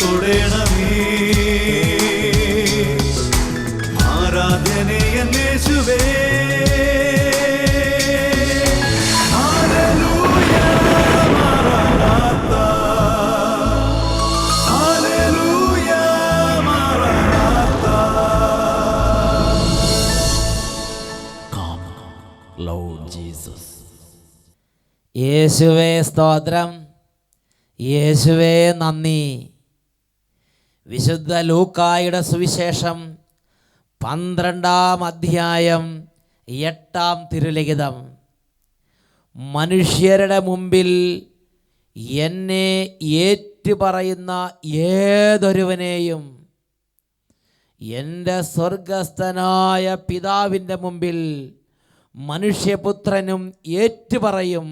തൊടേണമേ. ആരാധനയൻ യേശുവേ. ഹല്ലേലൂയ മാറാനാത്ത. ഹല്ലേലൂയ മാറാനാത്ത. Come, Lord Jesus. യേശുവേ സ്തോത്രം, യേശുവേ നന്ദി. വിശുദ്ധ ലൂക്കായുടെ സുവിശേഷം 12-ാം അധ്യായം 8-ാം തിരുലിഖിതം. മനുഷ്യരുടെ മുമ്പിൽ എന്നെ ഏറ്റുപറയുന്ന ഏതൊരുവനെയും എൻ്റെ സ്വർഗസ്ഥനായ പിതാവിൻ്റെ മുമ്പിൽ മനുഷ്യപുത്രനും ഏറ്റുപറയും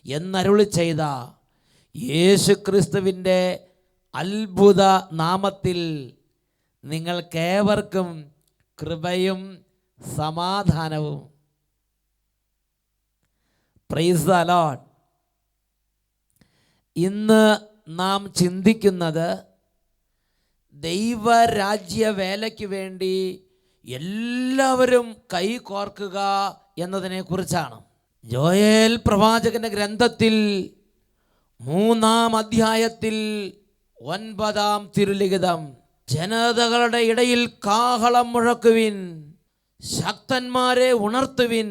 എന്നരുളി ചെയ്ത യേശുക്രിസ്തുവിൻ്റെ അത്ഭുത നാമത്തിൽ നിങ്ങൾക്കേവർക്കും കൃപയും സമാധാനവും. Price the Lord. ഇന്ന് നാം ചിന്തിക്കുന്നത് ദൈവരാജ്യ വേലയ്ക്ക് വേണ്ടി എല്ലാവരും കൈകോർക്കുക എന്നതിനെക്കുറിച്ചാണ്. ജോയേൽ പ്രവാചകന്റെ ഗ്രന്ഥത്തിൽ 3-ാം അധ്യായത്തിൽ 9-ാം തിരുലിഖിതം. ജനതകളുടെ ഇടയിൽ കാഹളം മുഴക്കുവിൻ, ശക്തന്മാരെ ഉണർത്തുവിൻ,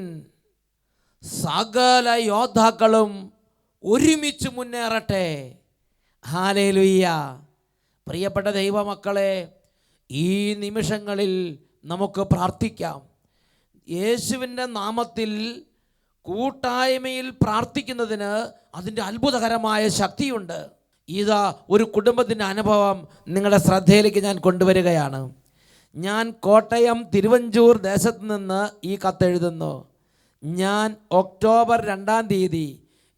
സകല യോദ്ധാക്കളും ഒരുമിച്ച് മുന്നേറട്ടെ. ഹല്ലേലൂയ. പ്രിയപ്പെട്ട ദൈവമക്കളെ, ഈ നിമിഷങ്ങളിൽ നമുക്ക് പ്രാർത്ഥിക്കാം. യേശുവിൻ്റെ നാമത്തിൽ കൂട്ടായ്മയിൽ പ്രാർത്ഥിക്കുന്നതിന് അതിൻ്റെ അത്ഭുതകരമായ ശക്തിയുണ്ട്. ഇതാ ഒരു കുടുംബത്തിൻ്റെ അനുഭവം നിങ്ങളുടെ ശ്രദ്ധയിലേക്ക് ഞാൻ കൊണ്ടുവരികയാണ്. ഞാൻ കോട്ടയം തിരുവഞ്ചൂർ ദേശത്ത് നിന്ന് ഈ കത്തെഴുതുന്നു. ഞാൻ ഒക്ടോബർ 2-ാം തീയതി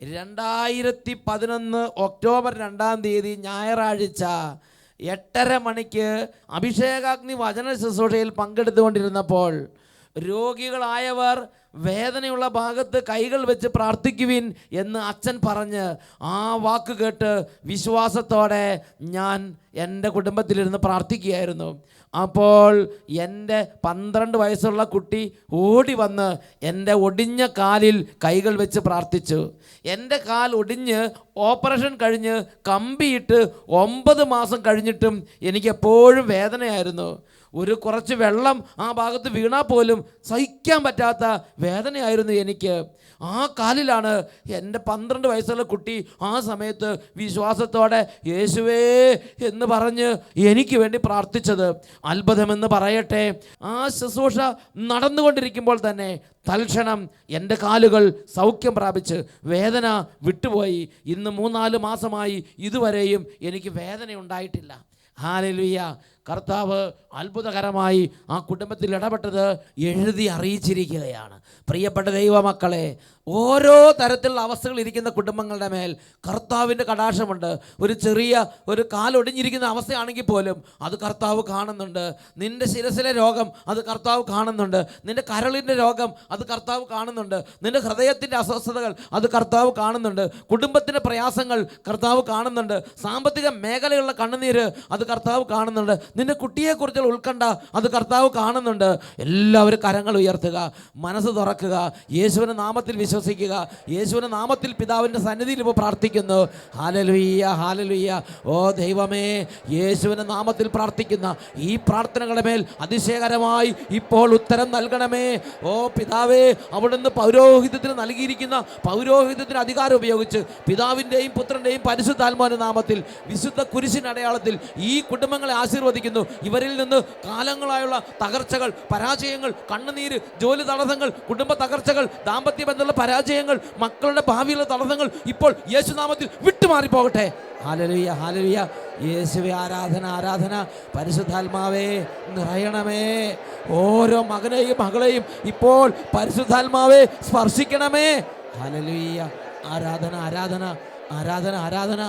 2011 ഒക്ടോബർ 2-ാം തീയതി ഞായറാഴ്ച 8:30 മണിക്ക് അഭിഷേകാഗ്നി വചന ശുശ്രൂഷയിൽ പങ്കെടുത്തുകൊണ്ടിരുന്നപ്പോൾ രോഗികളായവർ വേദനയുള്ള ഭാഗത്ത് കൈകൾ വെച്ച് പ്രാർത്ഥിക്കുവിൻ എന്ന് അച്ഛൻ പറഞ്ഞ് ആ വാക്ക് കേട്ട് വിശ്വാസത്തോടെ ഞാൻ എൻ്റെ കുടുംബത്തിലിരുന്ന് പ്രാർത്ഥിക്കുകയായിരുന്നു. അപ്പോൾ എൻ്റെ 12 വയസ്സുള്ള കുട്ടി ഓടി വന്ന് എൻ്റെ ഒടിഞ്ഞ കാലിൽ കൈകൾ വെച്ച് പ്രാർത്ഥിച്ചു. എൻ്റെ കാൽ ഒടിഞ്ഞ് ഓപ്പറേഷൻ കഴിഞ്ഞ് കമ്പിയിട്ട് 9 മാസം കഴിഞ്ഞിട്ടും എനിക്കെപ്പോഴും വേദനയായിരുന്നു. കുറച്ച് വെള്ളം ആ ഭാഗത്ത് വീണാൽ പോലും സഹിക്കാൻ പറ്റാത്ത വേദനയായിരുന്നു എനിക്ക്. ആ കാലിലാണ് എൻ്റെ 12 വയസ്സുള്ള കുട്ടി ആ സമയത്ത് വിശ്വാസത്തോടെ യേശുവേ എന്ന് പറഞ്ഞ് എനിക്ക് വേണ്ടി പ്രാർത്ഥിച്ചത്. അത്ഭുതമെന്ന് പറയട്ടെ, ആ ശുശ്രൂഷ നടന്നുകൊണ്ടിരിക്കുമ്പോൾ തന്നെ തൽക്ഷണം എൻ്റെ കാലുകൾ സൗഖ്യം പ്രാപിച്ച് വേദന വിട്ടുപോയി. ഇന്ന് 3-4 മാസമായി ഇതുവരെയും എനിക്ക് വേദന ഉണ്ടായിട്ടില്ല. ഹല്ലേലൂയ. കർത്താവ് അത്ഭുതകരമായി ആ കുടുംബത്തിൽ ഇടപെട്ടത് എഴുതി അറിയിച്ചിരിക്കുകയാണ്. പ്രിയപ്പെട്ട ദൈവമക്കളെ, ഓരോ തരത്തിലുള്ള അവസ്ഥകൾ ഇരിക്കുന്ന കുടുംബങ്ങളുടെ മേൽ കർത്താവിൻ്റെ കടാക്ഷമുണ്ട്. ഒരു കാലൊടിഞ്ഞിരിക്കുന്ന അവസ്ഥയാണെങ്കിൽ പോലും അത് കർത്താവ് കാണുന്നുണ്ട്. നിൻ്റെ ശിരസിലെ രോഗം അത് കർത്താവ് കാണുന്നുണ്ട്. നിൻ്റെ കരളിൻ്റെ രോഗം അത് കർത്താവ് കാണുന്നുണ്ട്. നിൻ്റെ ഹൃദയത്തിൻ്റെ അസ്വസ്ഥതകൾ അത് കർത്താവ് കാണുന്നുണ്ട്. കുടുംബത്തിൻ്റെ പ്രയാസങ്ങൾ കർത്താവ് കാണുന്നുണ്ട്. സാമ്പത്തിക മേഖലയുള്ള കണ്ണുനീര് അത് കർത്താവ് കാണുന്നുണ്ട്. നിന്റെ കുട്ടിയെക്കുറിച്ചുള്ള ഉത്കണ്ഠ അത് കർത്താവ് കാണുന്നുണ്ട്. എല്ലാവരും കരങ്ങൾ ഉയർത്തുക, മനസ്സ് തുറക്കുക, യേശുവിൻ്റെ നാമത്തിൽ വിശ്വസിക്കുക. യേശുവിൻ്റെ നാമത്തിൽ പിതാവിൻ്റെ സന്നിധിയിൽ ഇപ്പോൾ പ്രാർത്ഥിക്കുന്നു. Hallelujah, hallelujah. ഓ ദൈവമേ, യേശുവിൻ്റെ നാമത്തിൽ പ്രാർത്ഥിക്കുന്ന ഈ പ്രാർത്ഥനകളുടെ മേൽ അതിശയകരമായി ഇപ്പോൾ ഉത്തരം നൽകണമേ. ഓ പിതാവേ, അവിടുന്ന് പൗരോഹിത്യത്തിന് നൽകിയിരിക്കുന്ന പൗരോഹിത്യത്തിന് അധികാരം ഉപയോഗിച്ച് പിതാവിൻ്റെയും പുത്രൻ്റെയും പരിശുദ്ധാത്മാവിൻ്റെ നാമത്തിൽ വിശുദ്ധ കുരിശിൻ്റെ അടയാളത്തിൽ ഈ കുടുംബങ്ങളെ ആശീർവദിക്കുന്നു. ഇവരിൽ നിന്ന് കാലങ്ങളായുള്ള തകർച്ചകൾ, പരാജയങ്ങൾ, കണ്ണുനീര്, ജോലി തടസ്സങ്ങൾ, കുടുംബ തകർച്ചകൾ, ദാമ്പത്യ ബന്ധമുള്ള പരാജയങ്ങൾ, മക്കളുടെ ഭാവിയിലുള്ള തടസ്സങ്ങൾ ഇപ്പോൾ യേശുനാമത്തിൽ വിട്ടുമാറിപ്പോകട്ടെ. ഹല്ലേലൂയ, ഹല്ലേലൂയ. യേശുവേ, ആരാധന, ആരാധന. പരിശുദ്ധാത്മാവേ നിറയണമേ. ഓരോ മകനെയും മകളെയും ഇപ്പോൾ പരിശുദ്ധാത്മാവേ സ്പർശിക്കണമേ. ഹല്ലേലൂയ. ആരാധന, ആരാധന, ആരാധന, ആരാധന.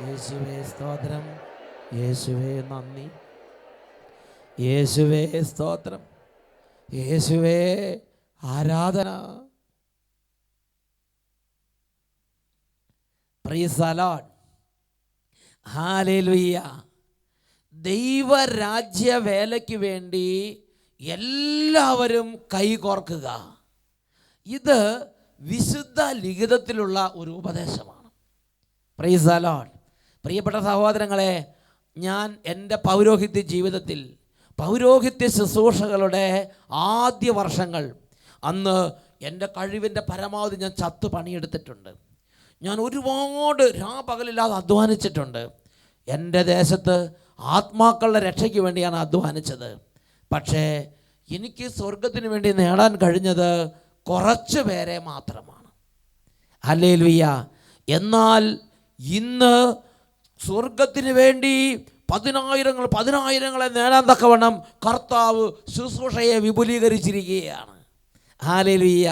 യേശുവേ സ്തോത്രം, യേശുവേ നന്ദി, യേശുവേ സ്തോത്രം, യേശുവേ ആരാധന. Praise the Lord. ഹല്ലേലൂയ. ദൈവരാജ്യ വേലയ്ക്ക് വേണ്ടി എല്ലാവരും കൈകോർക്കുക. ഇത് വിശുദ്ധ ലിഖിതത്തിലുള്ള ഒരു ഉപദേശമാണ്. Price the Lord. പ്രിയപ്പെട്ട സഹോദരങ്ങളെ, ഞാൻ എൻ്റെ പൗരോഹിത്യ ജീവിതത്തിൽ പൗരോഹിത്യ ശുശ്രൂഷകളുടെ ആദ്യ വർഷങ്ങൾ, അന്ന് എൻ്റെ കഴിവിൻ്റെ പരമാവധി ഞാൻ ചത്തു പണിയെടുത്തിട്ടുണ്ട്. ഞാൻ ഒരുപാട് രാപകലില്ലാതെ അധ്വാനിച്ചിട്ടുണ്ട്. എൻ്റെ ദേശത്ത് ആത്മാക്കളുടെ രക്ഷയ്ക്ക് വേണ്ടിയാണ് അധ്വാനിച്ചത്. പക്ഷേ എനിക്ക് സ്വർഗത്തിന് വേണ്ടി നേടാൻ കഴിഞ്ഞത് കുറച്ച് പേരെ മാത്രമാണ്. ഹല്ലേലൂയ. എന്നാൽ ഇന്ന് സ്വർഗത്തിന് വേണ്ടി പതിനായിരങ്ങളെ നേടാൻ തക്കവണ്ണം കർത്താവ് ശുശ്രൂഷയെ വിപുലീകരിച്ചിരിക്കുകയാണ്. ഹല്ലേലൂയ.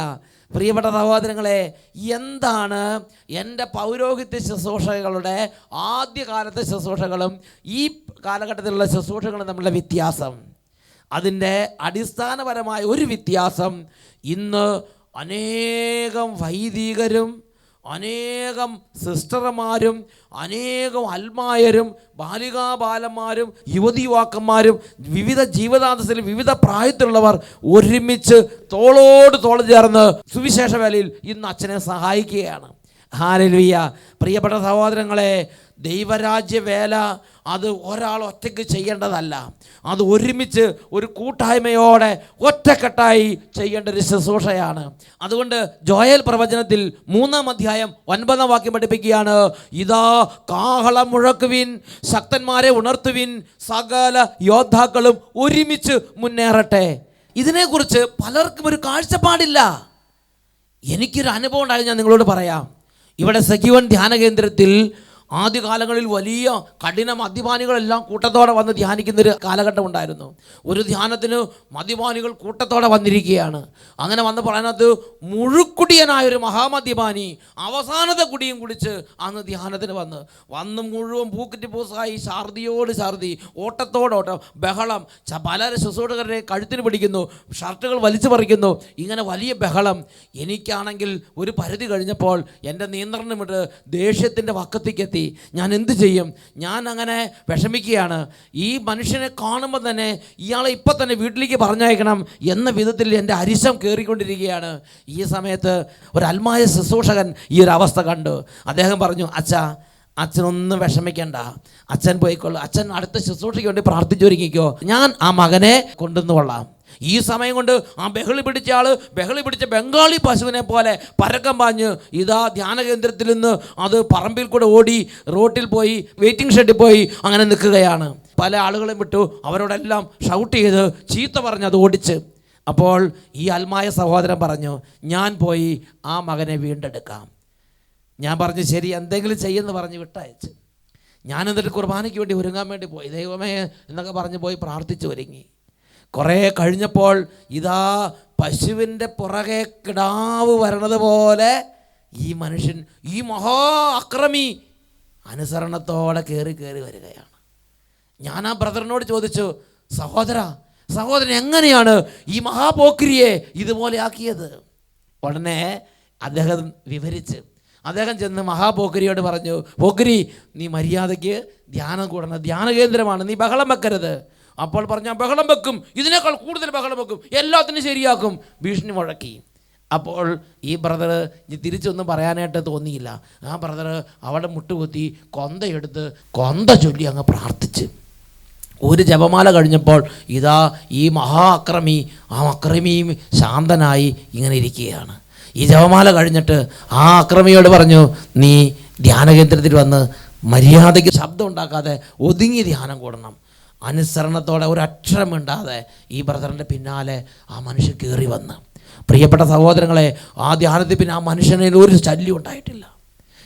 പ്രിയപ്പെട്ട സഹോദരങ്ങളെ, എന്താണ് എൻ്റെ പൗരോഹിത്യ ശുശ്രൂഷകളുടെ ആദ്യകാലത്തെ ശുശ്രൂഷകളും ഈ കാലഘട്ടത്തിലുള്ള ശുശ്രൂഷകളും തമ്മിലുള്ള വ്യത്യാസം? അതിൻ്റെ അടിസ്ഥാനപരമായ ഒരു വ്യത്യാസം, ഇന്ന് അനേകം വൈദികരും അനേകം സിസ്റ്റർമാരും അനേകം അൽമായരും ബാലികാബാലന്മാരും യുവതിയുവാക്കന്മാരും വിവിധ ജീവിതാന്തസ്സിൽ വിവിധ പ്രായത്തിലുള്ളവർ ഒരുമിച്ച് തോളോട് തോൾ ചേർന്ന് സുവിശേഷ വേലയിൽ ഇന്ന് അച്ഛനെ സഹായിക്കുകയാണ്. ഹല്ലേലൂയ. പ്രിയപ്പെട്ട സഹോദരങ്ങളെ, ദൈവരാജ്യ വേല അത് ഒരാൾ ഒറ്റയ്ക്ക് ചെയ്യേണ്ടതല്ല. അത് ഒരുമിച്ച് ഒരു കൂട്ടായ്മയോടെ ഒറ്റക്കെട്ടായി ചെയ്യേണ്ട ഒരു ശുശ്രൂഷയാണ്. അതുകൊണ്ട് ജോയൽ പ്രവചനത്തിൽ 3-ാം അധ്യായം 9-ാം വാക്യം പഠിപ്പിക്കുകയാണ്, ഇതാ കാഹളം മുഴക്കുവിൻ, ശക്തന്മാരെ ഉണർത്തുവിൻ, സകല യോദ്ധാക്കളും ഒരുമിച്ച് മുന്നേറട്ടെ. ഇതിനെക്കുറിച്ച് പലർക്കും ഒരു കാഴ്ചപ്പാടില്ല. എനിക്കൊരു അനുഭവം ഉണ്ടായി, ഞാൻ നിങ്ങളോട് പറയാം. ഇവിടെ സഖിവൻ ധ്യാന കേന്ദ്രത്തിൽ ആദ്യകാലങ്ങളിൽ വലിയ കഠിന മദ്യപാനികളെല്ലാം കൂട്ടത്തോടെ വന്ന് ധ്യാനിക്കുന്നൊരു കാലഘട്ടം ഉണ്ടായിരുന്നു. ഒരു ധ്യാനത്തിന് മദ്യപാനികൾ കൂട്ടത്തോടെ വന്നിരിക്കുകയാണ്. അങ്ങനെ വന്ന് പറയുന്നത് മുഴുക്കുടിയനായൊരു മഹാമദ്യപാനി അവസാനത്തെ കുടിയും കുടിച്ച് അന്ന് ധ്യാനത്തിന് വന്ന് മുഴുവൻ പൂക്കിറ്റ് പൂസായി, ഛർദിയോട് ഛർദി, ഓട്ടത്തോടോട്ടം, ബഹളം, പല ശുശ്രൂഷകരുടെ കഴുത്തിന് പിടിക്കുന്നു, ഷർട്ടുകൾ വലിച്ചു പറിക്കുന്നു, ഇങ്ങനെ വലിയ ബഹളം. എനിക്കാണെങ്കിൽ ഒരു പരിധി കഴിഞ്ഞപ്പോൾ എൻ്റെ നിയന്ത്രണം വിട്ട് ദേഷ്യത്തിൻ്റെ വക്കത്തേക്കെത്തി. ഞാൻ എന്ത് ചെയ്യും? ഞാൻ അങ്ങനെ വിഷമിക്കുകയാണ്. ഈ മനുഷ്യനെ കാണുമ്പോൾ തന്നെ ഇയാളെ ഇപ്പം തന്നെ വീട്ടിലേക്ക് പറഞ്ഞയക്കണം എന്ന വിധത്തിൽ എൻ്റെ അരിശം കയറിക്കൊണ്ടിരിക്കുകയാണ്. ഈ സമയത്ത് ഒരു അൽമായ ശുശ്രൂഷകൻ ഈ ഒരു അവസ്ഥ കണ്ടു. അദ്ദേഹം പറഞ്ഞു, അച്ഛനൊന്നും വിഷമിക്കണ്ട, അച്ഛൻ പോയിക്കൊള്ളു, അച്ഛൻ അടുത്ത ശുശ്രൂഷയ്ക്ക് വേണ്ടി പ്രാർത്ഥിച്ചൊരുങ്ങിക്കോ, ഞാൻ ആ മകനെ കൊണ്ടുവന്നു കൊള്ളാം. ഈ സമയം കൊണ്ട് ആ ബഹളി പിടിച്ച ബംഗാളി പശുവിനെ പോലെ പരക്കം പാഞ്ഞ് ഇതാ ധ്യാന കേന്ദ്രത്തിൽ നിന്ന് അത് പറമ്പിൽ കൂടെ ഓടി റോട്ടിൽ പോയി വെയിറ്റിംഗ് ഷെഡിൽ പോയി അങ്ങനെ നിൽക്കുകയാണ്. പല ആളുകളെയും വിട്ടു, അവരോടെല്ലാം ഷൗട്ട് ചെയ്ത് ചീത്ത പറഞ്ഞ് അത് ഓടിച്ച്. അപ്പോൾ ഈ അൽമായ സഹോദരൻ പറഞ്ഞു, ഞാൻ പോയി ആ മകനെ വീണ്ടെടുക്കാം. ഞാൻ പറഞ്ഞു, ശരി, എന്തെങ്കിലും ചെയ്യുമെന്ന് പറഞ്ഞ് വിട്ടയച്ച്. ഞാൻ എന്നിട്ട് കുർബാനയ്ക്ക് വേണ്ടി ഒരുങ്ങാൻ വേണ്ടി പോയി. ദൈവമേ എന്നൊക്കെ പറഞ്ഞ് പോയി പ്രാർത്ഥിച്ച് ഒരുങ്ങി. കുറേ കഴിഞ്ഞപ്പോൾ ഇതാ പശുവിൻ്റെ പുറകെ കിടാവ് വരണത് പോലെ ഈ മനുഷ്യൻ, ഈ മഹാ അക്രമി അനുസരണത്തോടെ കയറി വരികയാണ്. ഞാൻ ആ ബ്രദറിനോട് ചോദിച്ചു, സഹോദരൻ എങ്ങനെയാണ് ഈ മഹാപോക്രിയെ ഇതുപോലെ ആക്കിയത്? ഉടനെ അദ്ദേഹം വിവരിച്ച്, അദ്ദേഹം ചെന്ന് മഹാപോക്രിയോട് പറഞ്ഞു, പോക്രി, നീ മര്യാദയ്ക്ക് ധ്യാനം കൂടണം, ധ്യാന കേന്ദ്രമാണ്, നീ ബഹളം വെക്കരുത്. അപ്പോൾ പറഞ്ഞാൽ ബഹളം വെക്കും, ഇതിനേക്കാൾ കൂടുതൽ ബഹളം വെക്കും, എല്ലാത്തിനും ശരിയാക്കും, ഭീഷണി മുഴക്കി. അപ്പോൾ ഈ ബ്രദർ തിരിച്ചൊന്നും പറയാനായിട്ട് തോന്നിയില്ല. ആ ബ്രദർ അവിടെ മുട്ടുകുത്തി കൊന്തയെടുത്ത് കൊന്ത ചൊല്ലി അങ്ങ് പ്രാർത്ഥിച്ച്. ഒരു ജപമാല കഴിഞ്ഞപ്പോൾ ഇതാ ഈ അക്രമിയും ശാന്തനായി ഇങ്ങനെ ഇരിക്കുകയാണ്. ഈ ജപമാല കഴിഞ്ഞിട്ട് ആ അക്രമിയോട് പറഞ്ഞു, നീ ധ്യാനകേന്ദ്രത്തിൽ വന്ന് മര്യാദയ്ക്ക് ശബ്ദം ഉണ്ടാക്കാതെ ഒതുങ്ങി ധ്യാനം കൂടണം. അനുസരണത്തോടെ ഒരക്ഷരം മിണ്ടാതെ ഈ ബ്രദറിൻ്റെ പിന്നാലെ ആ മനുഷ്യൻ കയറി വന്ന്. പ്രിയപ്പെട്ട സഹോദരങ്ങളെ, ആ ധ്യാനത്തിൽ പിന്നെ ആ മനുഷ്യനിൽ ഒരു ശല്യം ഉണ്ടായിട്ടില്ല.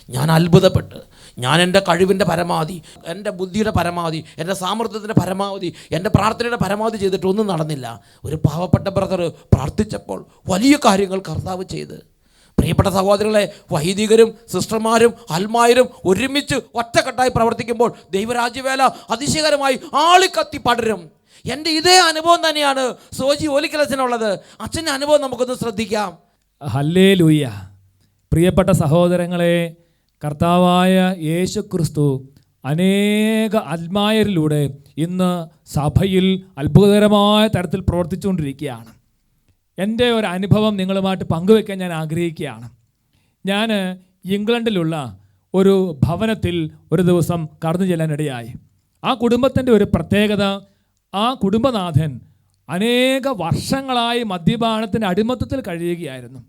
ഞാൻ അത്ഭുതപ്പെട്ട്, ഞാൻ എൻ്റെ കഴിവിൻ്റെ പരമാവധി, എൻ്റെ ബുദ്ധിയുടെ പരമാവധി, എൻ്റെ സാമർത്ഥ്യത്തിൻ്റെ പരമാവധി, എൻ്റെ പ്രാർത്ഥനയുടെ പരമാവധി ചെയ്തിട്ടൊന്നും നടന്നില്ല. ഒരു പാവപ്പെട്ട ബ്രദർ പ്രാർത്ഥിച്ചപ്പോൾ വലിയ കാര്യങ്ങൾ കർത്താവ് ചെയ്ത്. പ്രിയപ്പെട്ട സഹോദരങ്ങളെ, വൈദികരും സിസ്റ്റർമാരും അൽമായരും ഒരുമിച്ച് ഒറ്റക്കെട്ടായി പ്രവർത്തിക്കുമ്പോൾ ദൈവരാജ്യവേല അതിശയകരമായി ആളിക്കത്തി പടരും. എൻ്റെ ഇതേ അനുഭവം തന്നെയാണ് സോജി ഓലിക്കലച്ചനുള്ളത്. അച്ഛൻ്റെ അനുഭവം നമുക്കൊന്ന് ശ്രദ്ധിക്കാം. ഹല്ലേലൂയ. പ്രിയപ്പെട്ട സഹോദരങ്ങളെ, കർത്താവായ യേശു ക്രിസ്തു അനേക ആത്മായരിലൂടെ ഇന്ന് സഭയിൽ അത്ഭുതകരമായ തരത്തിൽ പ്രവർത്തിച്ചുകൊണ്ടിരിക്കുകയാണ്. എൻ്റെ ഒരു അനുഭവം നിങ്ങളുമായിട്ട് പങ്കുവെക്കാൻ ഞാൻ ആഗ്രഹിക്കുകയാണ്. ഞാൻ ഇംഗ്ലണ്ടിലുള്ള ഒരു ഭവനത്തിൽ ഒരു ദിവസം കടന്നു ചെല്ലാനിടയായി. ആ കുടുംബത്തിൻ്റെ ഒരു പ്രത്യേകത, ആ കുടുംബനാഥൻ അനേക വർഷങ്ങളായി മദ്യപാനത്തിൻ്റെ അടിമത്തത്തിൽ കഴിയുകയായിരുന്നു.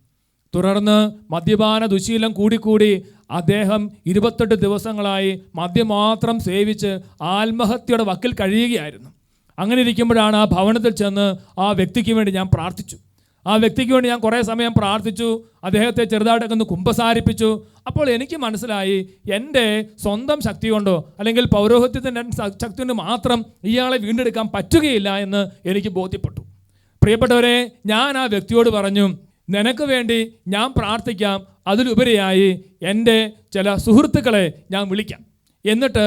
തുടർന്ന് മദ്യപാന ദുശീലം കൂടിക്കൂടി അദ്ദേഹം 28 ദിവസങ്ങളായി മദ്യം മാത്രം സേവിച്ച് ആത്മഹത്യയുടെ വക്കിൽ കഴിയുകയായിരുന്നു. അങ്ങനെ ഇരിക്കുമ്പോഴാണ് ആ ഭവനത്തിൽ ചെന്ന് ആ വ്യക്തിക്ക് വേണ്ടി ഞാൻ പ്രാർത്ഥിച്ചു. ആ വ്യക്തിക്ക് വേണ്ടി ഞാൻ കുറേ സമയം പ്രാർത്ഥിച്ചു. അദ്ദേഹത്തെ ചെറുതായിട്ടൊക്കെ ഒന്ന് കുമ്പസാരിപ്പിച്ചു. അപ്പോൾ എനിക്ക് മനസ്സിലായി, എൻ്റെ സ്വന്തം ശക്തി കൊണ്ടോ അല്ലെങ്കിൽ പൗരോഹിത്യത്തിൻ്റെ ശക്തി കൊണ്ട് മാത്രം ഇയാളെ വീണ്ടെടുക്കാൻ പറ്റുകയില്ല എന്ന് എനിക്ക് ബോധ്യപ്പെട്ടു. പ്രിയപ്പെട്ടവരെ, ഞാൻ ആ വ്യക്തിയോട് പറഞ്ഞു, നിനക്ക് വേണ്ടി ഞാൻ പ്രാർത്ഥിക്കാം, അതിലുപരിയായി എൻ്റെ ചില സുഹൃത്തുക്കളെ ഞാൻ വിളിക്കാം. എന്നിട്ട്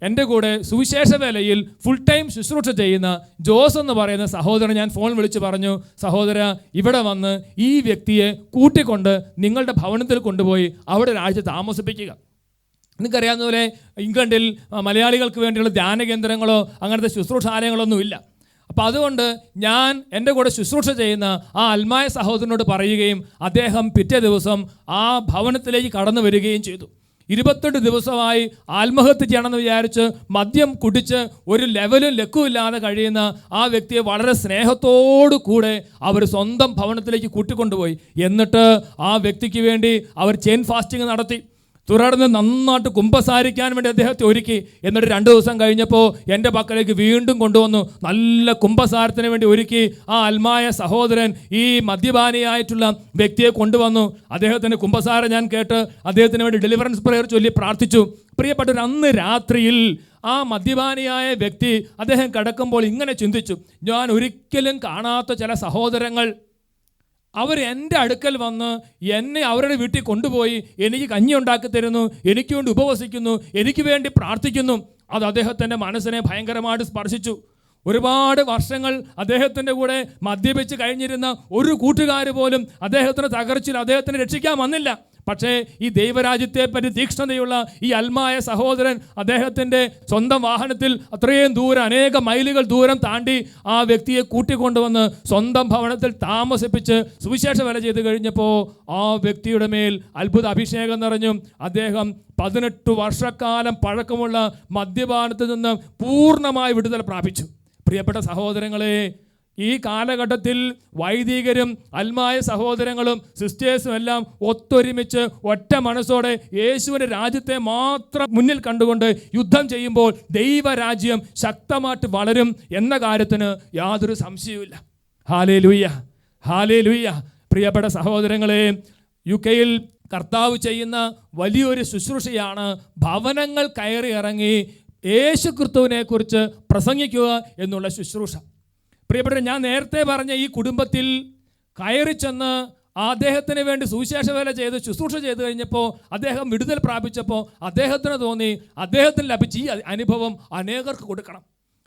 എൻ്റെ കൂടെ സുവിശേഷ വേലയിൽ ഫുൾ ടൈം ശുശ്രൂഷ ചെയ്യുന്ന ജോസ് എന്ന് പറയുന്ന സഹോദരൻ ഞാൻ ഫോൺ വിളിച്ച് പറഞ്ഞു, സഹോദര, ഇവിടെ വന്ന് ഈ വ്യക്തിയെ കൂട്ടിക്കൊണ്ട് നിങ്ങളുടെ ഭവനത്തിൽ കൊണ്ടുപോയി അവിടെ ഒരാഴ്ച താമസിപ്പിക്കുക. നിങ്ങൾക്കറിയാവുന്ന പോലെ ഇംഗ്ലണ്ടിൽ മലയാളികൾക്ക് വേണ്ടിയുള്ള ധ്യാന കേന്ദ്രങ്ങളോ അങ്ങനത്തെ ശുശ്രൂഷാലയങ്ങളൊന്നും ഇല്ല. അപ്പോൾ അതുകൊണ്ട് ഞാൻ എൻ്റെ കൂടെ ശുശ്രൂഷ ചെയ്യുന്ന ആ അൽമായ സഹോദരനോട് പറയുകയും അദ്ദേഹം പിറ്റേ ദിവസം ആ ഭവനത്തിലേക്ക് കടന്നു വരികയും ചെയ്തു. 28 ദിവസമായി ആത്മഹത്യ ചെയ്യണമെന്ന് വിചാരിച്ച് മദ്യം കുടിച്ച് ഒരു ലെവലും ലക്കുമില്ലാതെ കഴിയുന്ന ആ വ്യക്തിയെ വളരെ സ്നേഹത്തോടു കൂടെ അവർ സ്വന്തം ഭവനത്തിലേക്ക് കൂട്ടിക്കൊണ്ടുപോയി. എന്നിട്ട് ആ വ്യക്തിക്ക് വേണ്ടി അവർ ചെയിൻ ഫാസ്റ്റിംഗ് നടത്തി. തുടർന്ന് നന്നായിട്ട് കുമ്പസാരിക്കാൻ വേണ്ടി അദ്ദേഹത്തെ ഒരുക്കി. എന്നിട്ട് 2 ദിവസം കഴിഞ്ഞപ്പോൾ എൻ്റെ പക്കലേക്ക് വീണ്ടും കൊണ്ടുവന്നു. നല്ല കുമ്പസാരത്തിന് വേണ്ടി ഒരുക്കി ആ അൽമായ സഹോദരൻ ഈ മദ്യപാനിയായിട്ടുള്ള വ്യക്തിയെ കൊണ്ടുവന്നു. അദ്ദേഹത്തിൻ്റെ കുമ്പസാരം ഞാൻ കേട്ട് അദ്ദേഹത്തിന് വേണ്ടി ഡെലിവറൻസ് പ്രയർ ചൊല്ലി പ്രാർത്ഥിച്ചു. പ്രിയപ്പെട്ടവർ, അന്ന് രാത്രിയിൽ ആ മദ്യപാനിയായ വ്യക്തി അദ്ദേഹം കിടക്കുമ്പോൾ ഇങ്ങനെ ചിന്തിച്ചു, ഞാൻ ഒരിക്കലും കാണാത്ത ചില സഹോദരങ്ങൾ അവർ എൻ്റെ അടുക്കൽ വന്ന് എന്നെ അവരുടെ വീട്ടിൽ കൊണ്ടുപോയി എനിക്ക് കഞ്ഞി ഉണ്ടാക്കി തരുന്നു, എനിക്ക് വേണ്ടി ഉപവസിക്കുന്നു, എനിക്ക് വേണ്ടി പ്രാർത്ഥിക്കുന്നു. അത് അദ്ദേഹത്തിൻ്റെ മനസ്സിനെ ഭയങ്കരമായിട്ട് സ്പർശിച്ചു. ഒരുപാട് വർഷങ്ങൾ അദ്ദേഹത്തിൻ്റെ കൂടെ മദ്യപിച്ച് കഴിഞ്ഞിരുന്ന ഒരു കൂട്ടുകാർ പോലും അദ്ദേഹത്തിന് തകർച്ചിൽ അദ്ദേഹത്തിന് രക്ഷിക്കാൻ വന്നില്ല. പക്ഷേ ഈ ദൈവരാജ്യത്തെപ്പറ്റി തീക്ഷ്ണതയുള്ള ഈ അൽമായ സഹോദരൻ അദ്ദേഹത്തിൻ്റെ സ്വന്തം വാഹനത്തിൽ അത്രയും ദൂരം, അനേക മൈലുകൾ ദൂരം താണ്ടി ആ വ്യക്തിയെ കൂട്ടിക്കൊണ്ടുവന്ന് സ്വന്തം ഭവനത്തിൽ താമസിപ്പിച്ച് സുവിശേഷ വേല ചെയ്ത് കഴിഞ്ഞപ്പോൾ ആ വ്യക്തിയുടെ മേൽ അത്ഭുത അഭിഷേകം നിറഞ്ഞു. അദ്ദേഹം 18 വർഷക്കാലം പഴക്കമുള്ള മദ്യപാനത്തിൽ നിന്ന് പൂർണ്ണമായി വിടുതൽ പ്രാപിച്ചു. പ്രിയപ്പെട്ട സഹോദരങ്ങളെ, ഈ കാലഘട്ടത്തിൽ വൈദികരും അൽമായ സഹോദരങ്ങളും സിസ്റ്റേഴ്സും എല്ലാം ഒത്തൊരുമിച്ച് ഒറ്റ മനസ്സോടെ യേശുവിൻ്റെ രാജ്യത്തെ മാത്രം മുന്നിൽ കണ്ടുകൊണ്ട് യുദ്ധം ചെയ്യുമ്പോൾ ദൈവരാജ്യം ശക്തമായിട്ട് വളരും എന്ന കാര്യത്തിന് യാതൊരു സംശയവുമില്ല. ഹല്ലേലൂയ, ഹല്ലേലൂയ. പ്രിയപ്പെട്ട സഹോദരങ്ങളെ, UK-യിൽ കർത്താവ് ചെയ്യുന്ന വലിയൊരു ശുശ്രൂഷയാണ് ഭവനങ്ങൾ കയറി ഇറങ്ങി യേശു ക്രിസ്തുവിനെ കുറിച്ച് പ്രസംഗിക്കുക എന്നുള്ള ശുശ്രൂഷ. പ്രിയപ്പെട്ട, ഞാൻ നേരത്തെ പറഞ്ഞ ഈ കുടുംബത്തിൽ കയറി ചെന്ന് അദ്ദേഹത്തിന് വേണ്ടി സുവിശേഷ വേല ചെയ്ത് ശുശ്രൂഷ ചെയ്ത് കഴിഞ്ഞപ്പോൾ അദ്ദേഹം വിടുതൽ പ്രാപിച്ചപ്പോൾ അദ്ദേഹത്തിന് തോന്നി അദ്ദേഹത്തിന് ലഭിച്ച ഈ അനുഭവം അനേകർക്ക് കൊടുക്കണം.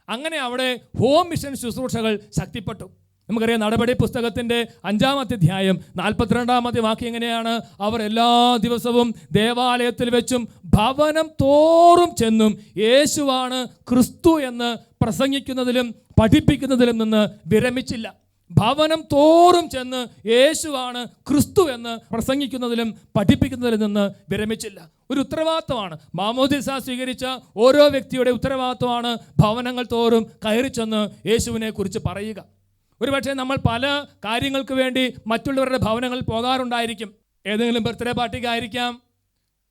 അങ്ങനെ അവിടെ ഹോം മിഷൻ ശുശ്രൂഷകൾ ശക്തിപ്പെട്ടു. നമുക്കറിയാം, നടപടി പുസ്തകത്തിൻ്റെ 5-ാമത്തെ അധ്യായം 42-ാമത്തെ വാക്യം എങ്ങനെയാണ്? അവർ എല്ലാ ദിവസവും ദേവാലയത്തിൽ വെച്ചും ഭവനം തോറും ചെന്നും യേശുവാണ് ക്രിസ്തു എന്ന് പ്രസംഗിക്കുന്നതിലും പഠിപ്പിക്കുന്നതിലും നിന്ന് വിരമിച്ചില്ല. ഭവനം തോറും ചെന്ന് യേശുവാണ് ക്രിസ്തു എന്ന് പ്രസംഗിക്കുന്നതിലും പഠിപ്പിക്കുന്നതിൽ നിന്ന് വിരമിച്ചില്ല. ഒരു ഉത്തരവാദിത്തമാണ്, മാമോദിസ സ്വീകരിച്ച ഓരോ വ്യക്തിയുടെ ഉത്തരവാദിത്തമാണ് ഭവനങ്ങൾ തോറും കയറി ചെന്ന് യേശുവിനെ കുറിച്ച് പറയുക. ഒരുപക്ഷെ നമ്മൾ പല കാര്യങ്ങൾക്ക് വേണ്ടി മറ്റുള്ളവരുടെ ഭവനങ്ങളിൽ പോകാറുണ്ടായിരിക്കും. ഏതെങ്കിലും ബർത്ത്ഡേ പാർട്ടിക്കായിരിക്കാം,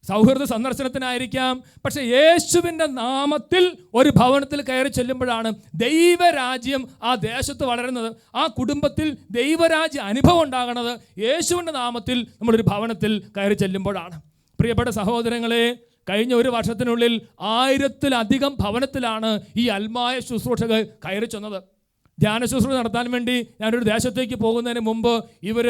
സൗഹൃദ സന്ദർശനത്തിനായിരിക്കാം. പക്ഷെ യേശുവിൻ്റെ നാമത്തിൽ ഒരു ഭവനത്തിൽ കയറി ചെല്ലുമ്പോഴാണ് ദൈവരാജ്യം ആ ദേശത്ത് വളരുന്നത്, ആ കുടുംബത്തിൽ ദൈവരാജ്യ അനുഭവം ഉണ്ടാകുന്നത് യേശുവിൻ്റെ നാമത്തിൽ നമ്മളൊരു ഭവനത്തിൽ കയറി ചെല്ലുമ്പോഴാണ്. പ്രിയപ്പെട്ട സഹോദരങ്ങളെ, കഴിഞ്ഞ ഒരു വർഷത്തിനുള്ളിൽ 1000-ലധികം ഭവനത്തിലാണ് ഈ അൽമായ ശുശ്രൂഷകൾ കയറി ചെന്നത്. ധ്യാന ശുശ്രൂഷ നടത്താൻ വേണ്ടി ഞാനൊരു ദേശത്തേക്ക് പോകുന്നതിന് മുമ്പ് ഇവർ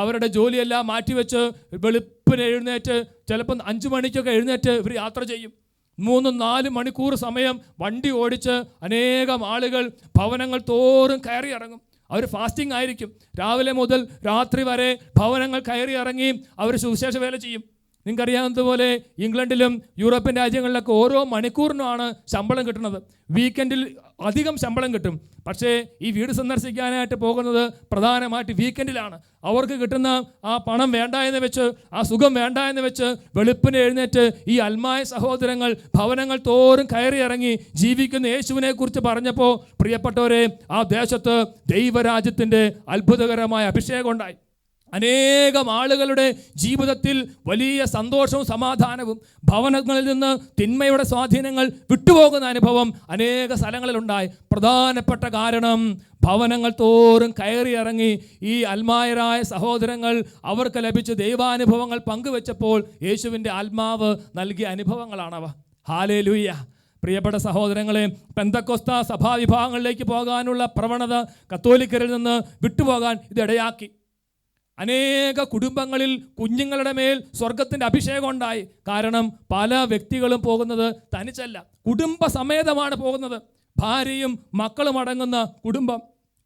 അവരുടെ ജോലിയെല്ലാം മാറ്റിവെച്ച് വെളുപ്പിന് എഴുന്നേറ്റ്, ചിലപ്പോൾ 5 മണിക്കൊക്കെ എഴുന്നേറ്റ് ഇവർ യാത്ര ചെയ്യും. 3-4 മണിക്കൂർ സമയം വണ്ടി ഓടിച്ച് അനേകം ആളുകൾ ഭവനങ്ങൾ തോറും കയറി ഇറങ്ങും. അവർ ഫാസ്റ്റിംഗ് ആയിരിക്കും. രാവിലെ മുതൽ രാത്രി വരെ ഭവനങ്ങൾ കയറി ഇറങ്ങി അവർ സുവിശേഷ വേല ചെയ്യും. നിങ്ങൾക്കറിയാവുന്നതുപോലെ ഇംഗ്ലണ്ടിലും യൂറോപ്യൻ രാജ്യങ്ങളിലൊക്കെ ഓരോ മണിക്കൂറിനുമാണ് ശമ്പളം കിട്ടുന്നത്. വീക്കെൻഡിൽ അധികം ശമ്പളം കിട്ടും. പക്ഷേ ഈ വീട് സന്ദർശിക്കാനായിട്ട് പോകുന്നത് പ്രധാനമായിട്ട് വീക്കെൻഡിലാണ്. അവർക്ക് കിട്ടുന്ന ആ പണം വേണ്ട എന്ന് വെച്ച്, ആ സുഖം വേണ്ട എന്ന് വെച്ച് വെളുപ്പിന് എഴുന്നേറ്റ് ഈ അൽമായ സഹോദരങ്ങൾ ഭവനങ്ങൾ തോറും കയറി ഇറങ്ങി ജീവിക്കുന്ന യേശുവിനെ കുറിച്ച് പറഞ്ഞപ്പോൾ പ്രിയപ്പെട്ടവരെ, ആ ദേശത്ത് ദൈവരാജ്യത്തിൻ്റെ അത്ഭുതകരമായ അഭിഷേകം ഉണ്ടായി. അനേകം ആളുകളുടെ ജീവിതത്തിൽ വലിയ സന്തോഷവും സമാധാനവും, ഭവനങ്ങളിൽ നിന്ന് തിന്മയുടെ സ്വാധീനങ്ങൾ വിട്ടുപോകുന്ന അനുഭവം അനേക സ്ഥലങ്ങളിലുണ്ടായി. പ്രധാനപ്പെട്ട കാരണം ഭവനങ്ങൾ തോറും കയറി ഇറങ്ങി ഈ അൽമായരായ സഹോദരങ്ങൾ അവർക്ക് ലഭിച്ച ദൈവാനുഭവങ്ങൾ പങ്കുവെച്ചപ്പോൾ യേശുവിൻ്റെ ആത്മാവ് നൽകിയ അനുഭവങ്ങളാണവ. ഹല്ലേലൂയ. പ്രിയപ്പെട്ട സഹോദരങ്ങളെ, പെന്തക്കോസ്ത സഭാവിഭാഗങ്ങളിലേക്ക് പോകാനുള്ള പ്രവണത കത്തോലിക്കരിൽ നിന്ന് വിട്ടുപോകാൻ ഇതിടയാക്കി. അനേക കുടുംബങ്ങളിൽ കുഞ്ഞുങ്ങളുടെ മേൽ സ്വർഗത്തിൻ്റെ അഭിഷേകം ഉണ്ടായി. കാരണം പല വ്യക്തികളും പോകുന്നത് തനിച്ചല്ല, കുടുംബസമേതമാണ് പോകുന്നത്. ഭാര്യയും മക്കളും അടങ്ങുന്ന കുടുംബം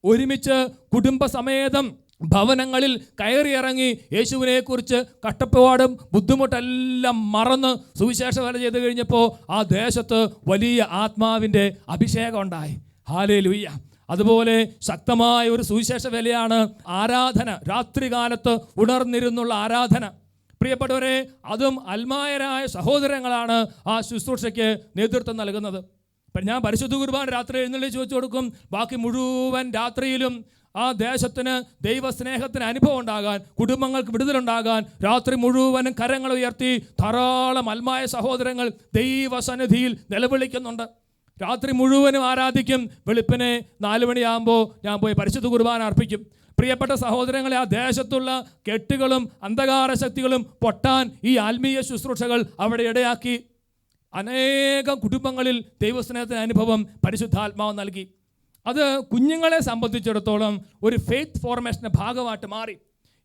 ഒരുമിച്ച് കുടുംബസമേതം ഭവനങ്ങളിൽ കയറിയിറങ്ങി യേശുവിനെ കുറിച്ച് കഷ്ടപ്പാടും ബുദ്ധിമുട്ടെല്ലാം മറന്ന് സുവിശേഷ വേല ചെയ്ത് കഴിഞ്ഞപ്പോൾ ആ ദേശത്ത് വലിയ ആത്മാവിൻ്റെ അഭിഷേകം ഉണ്ടായി. ഹല്ലേലൂയ. അതുപോലെ ശക്തമായ ഒരു സുവിശേഷ വേലയാണ് ആരാധന, രാത്രികാലത്ത് ഉണർന്നിരുന്നുള്ള ആരാധന. പ്രിയപ്പെട്ടവരെ, അതും അൽമായരായ സഹോദരങ്ങളാണ് ആ ശുശ്രൂഷയ്ക്ക് നേതൃത്വം നൽകുന്നത്. ഇപ്പം ഞാൻ പരിശുദ്ധ കുർബാന രാത്രി എഴുന്നള്ളിച്ച് വെച്ച് കൊടുക്കും. ബാക്കി മുഴുവൻ രാത്രിയിലും ആ ദേശത്തിന് ദൈവസ്നേഹത്തിന് അനുഭവം ഉണ്ടാകാൻ, കുടുംബങ്ങൾക്ക് വിടുതലുണ്ടാകാൻ രാത്രി മുഴുവനും കരങ്ങൾ ഉയർത്തി ധാരാളം അൽമായ സഹോദരങ്ങൾ ദൈവസന്നിധിയിൽ നിലവിളിക്കുന്നുണ്ട്. രാത്രി മുഴുവനും ആരാധിക്കും. വെളുപ്പിനെ 4 മണിയാകുമ്പോൾ ഞാൻ പോയി പരിശുദ്ധ കുർബാന അർപ്പിക്കും. പ്രിയപ്പെട്ട സഹോദരങ്ങളെ, ആ ദേശത്തുള്ള കെട്ടുകളും അന്ധകാര ശക്തികളും പൊട്ടാൻ ഈ ആത്മീയ ശുശ്രൂഷകൾ അവിടെ ഇടയാക്കി. അനേകം കുടുംബങ്ങളിൽ ദൈവസ്നേഹത്തിന് അനുഭവം പരിശുദ്ധാത്മാവ് നൽകി. അത് കുഞ്ഞുങ്ങളെ സംബന്ധിച്ചിടത്തോളം ഒരു ഫെയ്ത്ത് ഫോർമേഷൻ്റെ ഭാഗമായിട്ട് മാറി.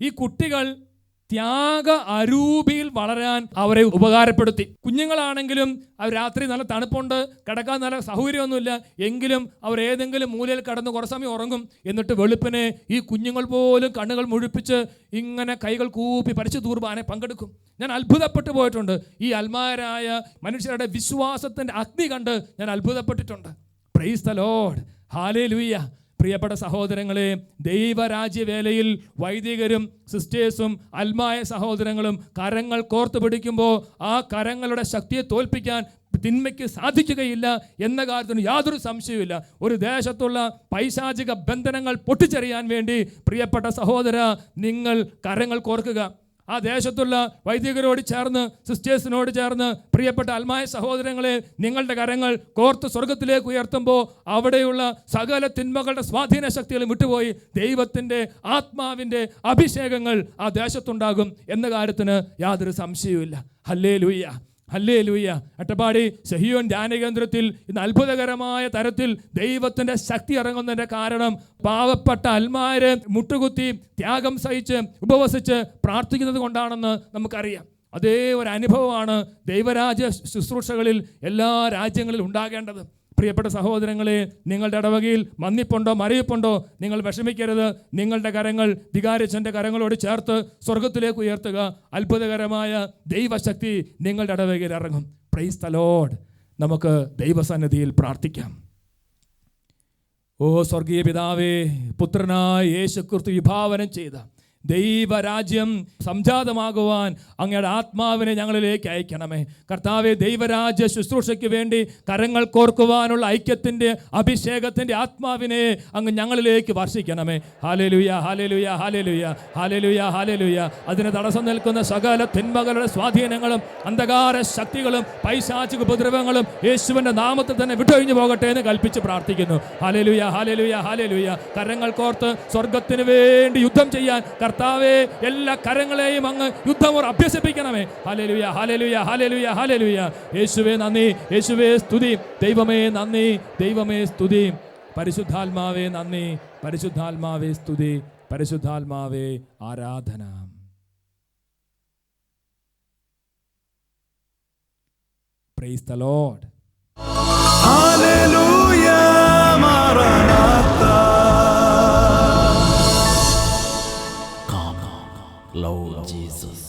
ഈ കുട്ടികൾ ത്യാഗ അരൂപിയിൽ വളരാൻ അവരെ ഉപകാരപ്പെടുത്തി. കുഞ്ഞുങ്ങളാണെങ്കിലും അവർ രാത്രി നല്ല തണുപ്പുണ്ട്, കിടക്കാൻ നല്ല സൗകര്യമൊന്നുമില്ല, എങ്കിലും അവർ ഏതെങ്കിലും മൂലയിൽ കടന്ന് കുറേ സമയം ഉറങ്ങും. എന്നിട്ട് വെളുപ്പിനെ ഈ കുഞ്ഞുങ്ങൾ പോലും കണ്ണുകൾ മുഴിപ്പിച്ച് ഇങ്ങനെ കൈകൾ കൂപ്പി പരിശുദ്ധ കുർബാനയിൽ പങ്കെടുക്കും. ഞാൻ അത്ഭുതപ്പെട്ടു പോയിട്ടുണ്ട്. ഈ അൽമായരായ മനുഷ്യരുടെ വിശ്വാസത്തിൻ്റെ അഗ്നി കണ്ട് ഞാൻ അത്ഭുതപ്പെട്ടിട്ടുണ്ട്. Praise the Lord. ഹല്ലേലൂയ. പ്രിയപ്പെട്ട സഹോദരങ്ങളെ, ദൈവരാജ്യവേലയിൽ വൈദികരും സിസ്റ്റേഴ്സും അൽമായ സഹോദരങ്ങളും കരങ്ങൾ കോർത്തു പിടിക്കുമ്പോൾ ആ കരങ്ങളുടെ ശക്തിയെ തോൽപ്പിക്കാൻ തിന്മയ്ക്ക് സാധിക്കുകയില്ല എന്ന കാര്യത്തിന് യാതൊരു സംശയവുമില്ല. ഒരു ദേശത്തുള്ള പൈശാചിക ബന്ധനങ്ങൾ പൊട്ടിച്ചെറിയാൻ വേണ്ടി പ്രിയപ്പെട്ട സഹോദര, നിങ്ങൾ കരങ്ങൾ കോർക്കുക. ആ ദേശത്തുള്ള വൈദികരോട് ചേർന്ന്, സിസ്റ്റേഴ്സിനോട് ചേർന്ന് പ്രിയപ്പെട്ട അൽമായ സഹോദരങ്ങളെ, നിങ്ങളുടെ കരങ്ങൾ കോർത്ത് സ്വർഗത്തിലേക്ക് ഉയർത്തുമ്പോൾ അവിടെയുള്ള സകല തിന്മകളുടെ സ്വാധീന ശക്തികളും വിട്ടുപോയി ദൈവത്തിൻ്റെ ആത്മാവിൻ്റെ അഭിഷേകങ്ങൾ ആ ദേശത്തുണ്ടാകും എന്ന കാര്യത്തിന് യാതൊരു സംശയവുമില്ല. ഹല്ലേലൂയ, ഹല്ലേലൂയ. അട്ടപ്പാടി സഹിയോൻ ധ്യാനകേന്ദ്രത്തിൽ ഇന്ന് അത്ഭുതകരമായ തരത്തിൽ ദൈവത്തിൻ്റെ ശക്തി ഇറങ്ങുന്നതിൻ്റെ കാരണം പാവപ്പെട്ട അൽമാര് മുട്ടുകുത്തി ത്യാഗം സഹിച്ച് ഉപവസിച്ച് പ്രാർത്ഥിക്കുന്നത് കൊണ്ടാണെന്ന് നമുക്കറിയാം. അതേ ഒരു അനുഭവമാണ് ദൈവരാജ്യ ശുശ്രൂഷകളിൽ എല്ലാ രാജ്യങ്ങളിലും ഉണ്ടാകേണ്ടത്. പ്രിയപ്പെട്ട സഹോദരങ്ങളെ, നിങ്ങളുടെ ഇടവകയിൽ മന്നിപ്പുണ്ടോ മറിയപ്പുണ്ടോ, നിങ്ങൾ വിഷമിക്കരുത്. നിങ്ങളുടെ കരങ്ങൾ വികാരിച്ചൻ്റെ കരങ്ങളോട് ചേർത്ത് സ്വർഗത്തിലേക്ക് ഉയർത്തുക. അത്ഭുതകരമായ ദൈവശക്തി നിങ്ങളുടെ ഇടവകയിൽ ഇറങ്ങും. Price the Lord. നമുക്ക് ദൈവസന്നിധിയിൽ പ്രാർത്ഥിക്കാം. ഓ സ്വർഗീയ പിതാവേ, പുത്രനായ യേശുക്രിസ്തു വിഭാവനം ചെയ്ത ദൈവരാജ്യം സംജാതമാകുവാൻ അങ്ങയുടെ ആത്മാവിനെ ഞങ്ങളിലേക്ക് അയക്കണമേ. കർത്താവെ, ദൈവരാജ്യ ശുശ്രൂഷയ്ക്ക് വേണ്ടി കരങ്ങൾ കോർക്കുവാനുള്ള ഐക്യത്തിൻ്റെ അഭിഷേകത്തിൻ്റെ ആത്മാവിനെ അങ്ങ് ഞങ്ങളിലേക്ക് വർഷിക്കണമേ. ഹല്ലേലൂയ, ഹല്ലേലൂയ, ഹല്ലേലൂയ, ഹല്ലേലൂയ, ഹല്ലേലൂയ. അതിന് തടസ്സം നിൽക്കുന്ന സകല തിന്മകളുടെ സ്വാധീനങ്ങളും അന്ധകാര ശക്തികളും പൈശാചിക ഉപദ്രവങ്ങളും യേശുവിൻ്റെ നാമത്തിൽ തന്നെ വിട്ടൊഴിഞ്ഞു പോകട്ടെ എന്ന് കൽപ്പിച്ച് പ്രാർത്ഥിക്കുന്നു. ഹല്ലേലൂയ, ഹല്ലേലൂയ, ഹല്ലേലൂയ. കരങ്ങൾ കോർത്ത് സ്വർഗത്തിന് വേണ്ടി യുദ്ധം ചെയ്യാൻ കർത്താവേ, എല്ലാ കരങ്ങളെയും അങ്ങ് യുദ്ധമുറ അഭ്യസിപ്പിക്കണമേ. ഹല്ലേലൂയ, ഹല്ലേലൂയ, ഹല്ലേലൂയ, ഹല്ലേലൂയ. യേശുവേ നന്ദി, യേശുവേ സ്തുതി, ദൈവമേ നന്ദി, ദൈവമേ സ്തുതി. പരിശുദ്ധാത്മാവേ നന്ദി, പരിശുദ്ധാത്മാവേ സ്തുതി, പരിശുദ്ധാത്മാവേ ആരാധന. Praise the Lord. ഹല്ലേലൂയ, മറനാത്ത. Lord Jesus.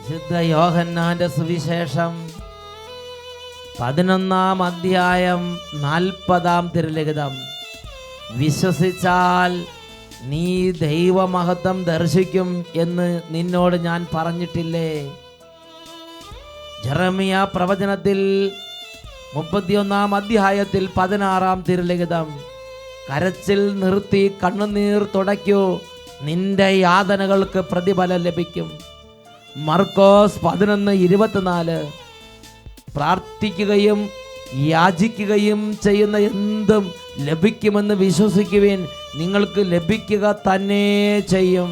വിശുദ്ധ യോഹന്നാന്റെ സുവിശേഷം 11-ാം അധ്യായം 40-ാം തിരുലിഖിതം. വിശ്വസിച്ചാൽ നീ ദൈവമഹത്വം ദർശിക്കും എന്ന് നിന്നോട് ഞാൻ പറഞ്ഞിട്ടില്ലേ? ജെറമിയ പ്രവചനത്തിൽ 31-ാം അധ്യായത്തിൽ 16-ാം തിരുലിഖിതം. കരച്ചിൽ നിർത്തി കണ്ണുനീർ തുടയ്ക്കൂ, നിന്റെ യാതനകൾക്ക് പ്രതിഫലം ലഭിക്കും. മർക്കോസ് 11:24. പ്രാർത്ഥിക്കുകയും യാചിക്കുകയും ചെയ്യുന്ന എന്തും ലഭിക്കുമെന്ന് വിശ്വസിക്കുവിൻ, നിങ്ങൾക്ക് ലഭിക്കുക തന്നെ ചെയ്യും.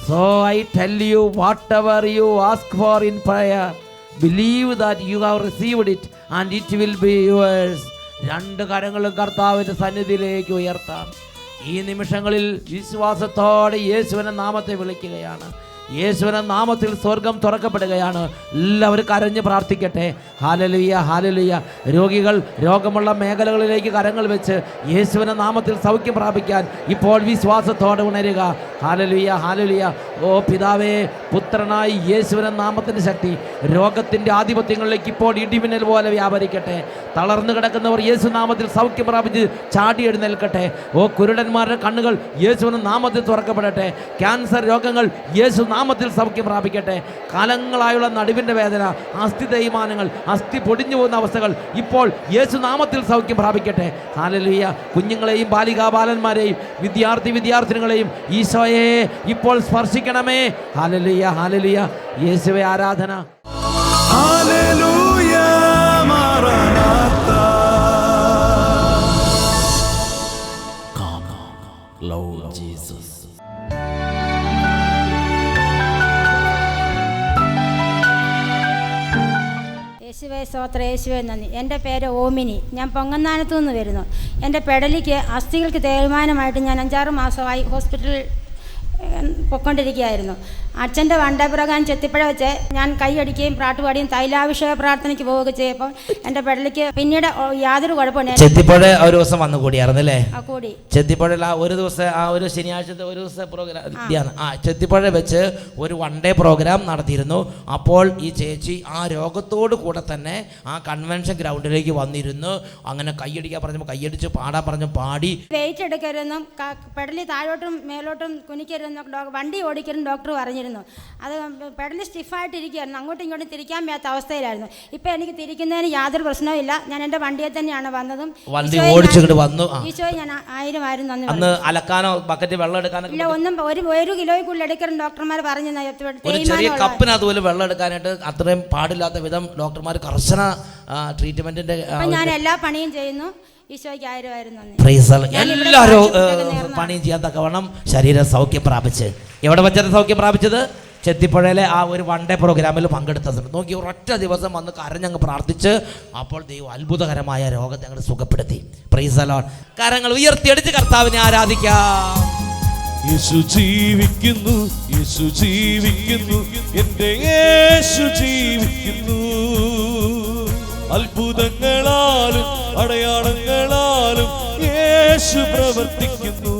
So I tell you, whatever you ask for in prayer, believe that you have received it and it will be yours. 2 കരങ്ങളും കർത്താവിന്റെ സന്നിധിയിലേക്ക് ഉയർത്താം. ഈ നിമിഷങ്ങളിൽ വിശ്വാസത്തോടെ യേശുവിന്റെ നാമത്തെ വിളിക്കുകയാണ്. യേശുവിന്റെ നാമത്തിൽ സ്വർഗം തുറക്കപ്പെടുകയാണ്. എല്ലാവരും കരഞ്ഞ് പ്രാർത്ഥിക്കട്ടെ. Hallelujah, hallelujah. രോഗികൾ രോഗമുള്ള മേഖലകളിലേക്ക് കരങ്ങൾ വെച്ച് യേശുവിന്റെ നാമത്തിൽ സൗഖ്യം പ്രാപിക്കാൻ ഇപ്പോൾ വിശ്വാസത്തോടെ ഉണരുക. Hallelujah, hallelujah. ഓ പിതാവേ, പുത്രനായി യേശുവിന്റെ നാമത്തിന്റെ ശക്തി രോഗത്തിന്റെ ആധിപത്യങ്ങളിലേക്ക് ഇപ്പോൾ ഇടിമിന്നൽ പോലെ വ്യാപരിക്കട്ടെ. തളർന്നു കിടക്കുന്നവർ യേശു നാമത്തിൽ സൗഖ്യം പ്രാപിച്ച് ചാടി എഴുന്നേൽക്കട്ടെ. ഓ കുരുടന്മാരുടെ കണ്ണുകൾ യേശുവിന്റെ നാമത്തിൽ തുറക്കപ്പെടട്ടെ. ക്യാൻസർ രോഗങ്ങൾ യേശു നാമത്തിൽ സൗഖ്യം പ്രാപിക്കട്ടെ. കാലങ്ങളായുള്ള നടുവിൻ്റെ വേദന, അസ്ഥി തേയ്മാനങ്ങൾ, അസ്ഥി പൊടിഞ്ഞു പോകുന്ന അവസ്ഥകൾ ഇപ്പോൾ യേശു നാമത്തിൽ സൗഖ്യം പ്രാപിക്കട്ടെ. ഹല്ലേലൂയ. കുഞ്ഞുങ്ങളെയും ബാലികാ ബാലന്മാരെയും വിദ്യാർത്ഥിനികളെയും ഈശോയെ ഇപ്പോൾ സ്പർശിക്കണമേ. ഹല്ലേലൂയ, ഹല്ലേലൂയ. യേശുവേ ആരാധന. ഹല്ലേലൂയ മറനാത്ത. Come, Lord Jesus. യേശുവേ സ്തോത്രം, യേശുവേ നന്ദി. എൻ്റെ പേര് ഓമിനി. ഞാൻ പൊങ്ങന്നാനത്തു നിന്ന് വരുന്നു. എൻ്റെ പെടലിക്ക് അസ്ഥികൾക്ക് തേയ്മാനമായിട്ട് ഞാൻ 5-6 മാസമായി ഹോസ്പിറ്റലിൽ പൊയ്ക്കൊണ്ടിരിക്കുകയായിരുന്നു. അച്ഛൻ്റെ വണ്ടപ്രകാരം ചെത്തിപ്പുഴ വെച്ച് ഞാൻ കൈയടിക്കുകയും പാട്ടുപാടിയും തൈലാഭിഷേക പ്രാർത്ഥനയ്ക്ക് പോവുകയൊക്കെ ചെയ്യപ്പോൾ എൻ്റെ പെടലിക്ക് പിന്നീട് യാതൊരു കുഴപ്പമില്ല. ചെത്തിപ്പുഴ ഒരു ദിവസം വന്നു കൂടിയായിരുന്നല്ലേ? കൂടി ചെത്തിപ്പുഴയിൽ ഒരു ദിവസം ഒരു ശനിയാഴ്ചത്തെ ഒരു ദിവസം പ്രോഗ്രാം ചെത്തിപ്പുഴ വെച്ച് ഒരു 1 ഡേ പ്രോഗ്രാം നടത്തിയിരുന്നു. അപ്പോൾ ഈ ചേച്ചി ആ രോഗത്തോട് കൂടെ തന്നെ ആ കൺവെൻഷൻ ഗ്രൗണ്ടിലേക്ക് വന്നിരുന്നു. അങ്ങനെ കൈയടിക്കാൻ പറഞ്ഞപ്പോൾ കൈയടിച്ച് പാടാൻ പറഞ്ഞു പാടി. വെയിറ്റ് എടുക്കരുതെന്നും പെടലി താഴോട്ടും മേലോട്ടും കുനിക്കരുതെന്നും വണ്ടി ഓടിക്കരുതെന്നും ഡോക്ടർ പറഞ്ഞിരുന്നു. അത് പെടലി സ്റ്റിഫായിട്ടിരിക്കുകയായിരുന്നു, അങ്ങോട്ടും ഇങ്ങോട്ടും തിരിക്കാൻ വയ്യാത്ത അവസ്ഥയിലായിരുന്നു. ഇപ്പം എനിക്ക് തിരിക്കുന്നതിന് യാതൊരു പ്രശ്നവും ഇല്ല. ഞാൻ എൻ്റെ വണ്ടിയെ തന്നെയാണ് വന്നതും. വണ്ടി ഓടിച്ചിട്ട് വന്നു. ഈശോയെ ഞാൻ 1000 അന്ന് അലക്കാനോ ബക്കറ്റ് വെള്ളം എടുക്കാനോ ഇല്ല, ഒന്നും. 1 കിലോയ്ക്കുള്ളിൽ എടുക്കണം ഡോക്ടർമാർ പറഞ്ഞു. ഒരു ചെറിയ കപ്പിനകത്ത് പോലും വെള്ളം എടുക്കാനായിട്ട് അത്രയും പാടില്ലാത്ത വിധം ഡോക്ടർമാർ കർശന ട്രീറ്റ്മെന്റിന്റെ. ഞാൻ എല്ലാ പണിയും ചെയ്യുന്നു. ഈശോയ്ക്ക് 1000 നന്ദി. എല്ലാവരും പണിയും ചെയ്യാൻ തക്കവണ്ണം ശരീരം സൗഖ്യം പ്രാപിച്ച്. എവിടെ വെച്ചത് സൗഖ്യം പ്രാപിച്ചത്? ചെത്തിപ്പുഴയിലെ ആ ഒരു 1 ഡേ പ്രോഗ്രാമിൽ പങ്കെടുത്തത്. നോക്കി ഒരൊറ്റ ദിവസം വന്ന് കരഞ്ഞങ്ങ് പ്രാർത്ഥിച്ച് അപ്പോൾ ദൈവം അത്ഭുതകരമായ രോഗത്തെ അങ്ങോട്ട് സുഖപ്പെടുത്തി. Price the Lord. കരങ്ങൾ ഉയർത്തിയടിച്ച് കർത്താവിനെ ആരാധിക്കാം. യേശു ജീവിക്കുന്നു, യേശു ജീവിക്കുന്നു, എൻ്റെ യേശു ജീവിക്കുന്നു. അത്ഭുതങ്ങളാലും അടയാളങ്ങളാലും യേശു പ്രവർത്തിക്കുന്നു.